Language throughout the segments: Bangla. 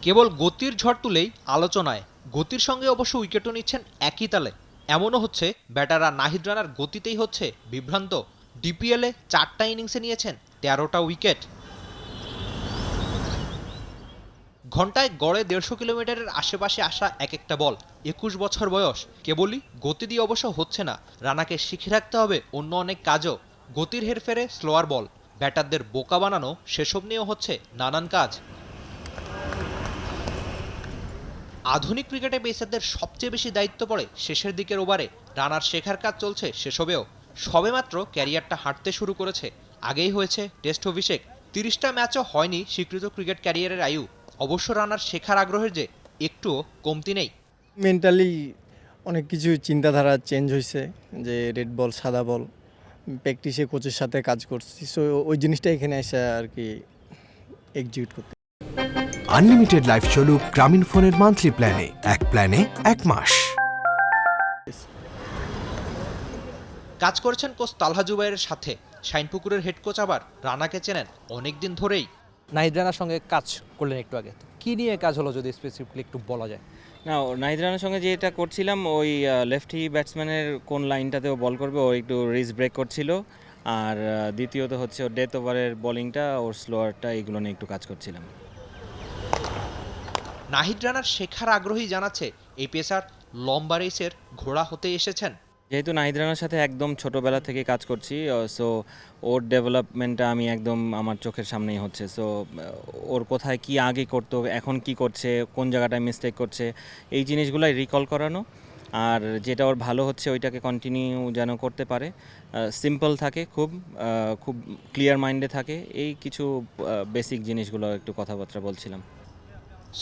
কেবল গতির ঝড় তুলেই আলোচনায়, গতির সঙ্গে অবশ্য উইকেটও নিচ্ছেন একই তালে। এমনও হচ্ছে ব্যাটাররা নাহিদ রানার গতিতেই হচ্ছে বিভ্রান্ত। ডিপিএলে 4টা ইনিংসে নিয়েছেন 13টা উইকেট। ঘন্টায় গড়ে 150 কিলোমিটারের আশেপাশে আসা এক একটা বল, 21 বছর বয়স। কেবলই গতি দিয়ে অবশ্য হচ্ছে না, রানাকে শিখে রাখতে হবে অন্য অনেক কাজও। গতির হেরফেরে স্লোয়ার বল, ব্যাটারদের বোকা বানানো, সেসব নিয়েও হচ্ছে নানান কাজ। আধুনিক ক্রিকেটে পেসারদের সবচেয়ে বেশি দায়িত্ব পড়ে শেষের দিকের ওভারে। রানার শেখার কাজ চলছে সেসবেও। সবেমাত্র ক্যারিয়ারটা হাঁটতে শুরু করেছে, আগেই হয়েছে টেস্ট অভিষেক। 30টা ম্যাচও হয়নি স্বীকৃত ক্রিকেট ক্যারিয়ারের আয়ু। অবশ্য রানার শেখার আগ্রহের যে একটুও কমতি নেই। মেন্টালি অনেক কিছু চিন্তাধারা চেঞ্জ হয়েছে, যে রেড বল সাদা বল প্র্যাকটিসে কোচের সাথে কাজ করছি, সো ওই জিনিসটা এখানে এসে আর কি এক্সিকিউট করতে। আনলিমিটেড লাইফ চলুক গ্রামীণ ফোনের মান্থলি প্ল্যানে, এক প্ল্যানে 1 মাস। কাজ করেছেন কোচ তালহা জুবাইরের সাথে। শাইনপুকুরের হেড কোচ আবার রানাকে চেনেন অনেকদিন ধরেই। নাহিদ রানার সঙ্গে কাজ করলেন একটু আগে, কি নিয়ে কাজ হলো যদি স্পেসিফিকলি একটু বলা যায়? না, নাহিদ রানার সঙ্গে যেটা করছিলাম, ওই লেফটি ব্যাটসম্যানের কোন লাইনটাতে ও বল করবে, ও একটু রিস্ক ব্রেক করছিল। আর দ্বিতীয়ত হচ্ছে ওর ডেথ ওভারের বোলিংটা, ওর স্লোয়ারটা, এগুলো নিয়ে একটু কাজ করছিলাম। নাহিদ রানার শেখার আগ্রহী জানাচ্ছে এই পেসার লম্বা রেসের ঘোড়া হতে এসেছেন। যেহেতু নাহিদ রানার সাথে একদম ছোটোবেলা থেকে কাজ করছি, সো ওর ডেভেলপমেন্টটা আমি একদম আমার চোখের সামনেই হচ্ছে। সো ওর কোথায় কি আগে করতো, এখন কি করছে, কোন জায়গাটায় মিস্টেক করছে, এই জিনিসগুলাই রিকল করানো। আর যেটা ওর ভালো হচ্ছে ওইটাকে কন্টিনিউ যেন করতে পারে, সিম্পল থাকে, খুব ক্লিয়ার মাইন্ডে থাকে, এই কিছু বেসিক জিনিসগুলো একটু কথাবার্তা বলছিলাম।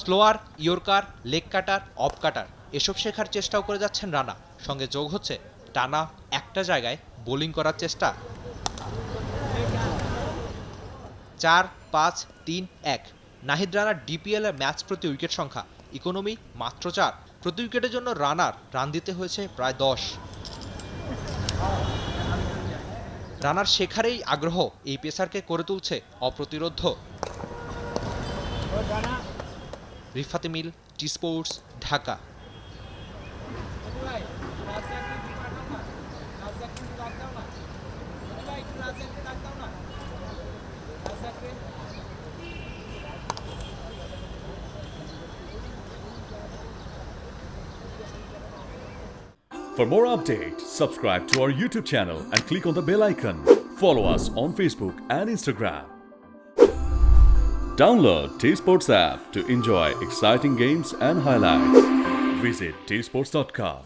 Slower, yorker, leg cutter, off cutter এসব শেখার চেষ্টাও করে যাচ্ছেন রানা। সঙ্গে যোগ হচ্ছে টানা একটা জায়গায় বোলিং করার চেষ্টা। 4-5-3-1 নাহিদ রানার ডিপিএল এর ম্যাচ প্রতি উইকেট সংখ্যা, ইকোনমি মাত্র 4। প্রতি উইকেটের জন্য রানার রান দিতে হয়েছে প্রায় 10। রানার শেখারেই আগ্রহ এই পেসারকে করে তুলছে অপ্রতিরোধ্য। রিফাতে মিল, T Sports, Dhaka. For more updates, subscribe to our YouTube channel and click on the bell icon. Follow us on Facebook and Instagram. Download T-Sports app to enjoy exciting games and highlights. Visit tsports.com.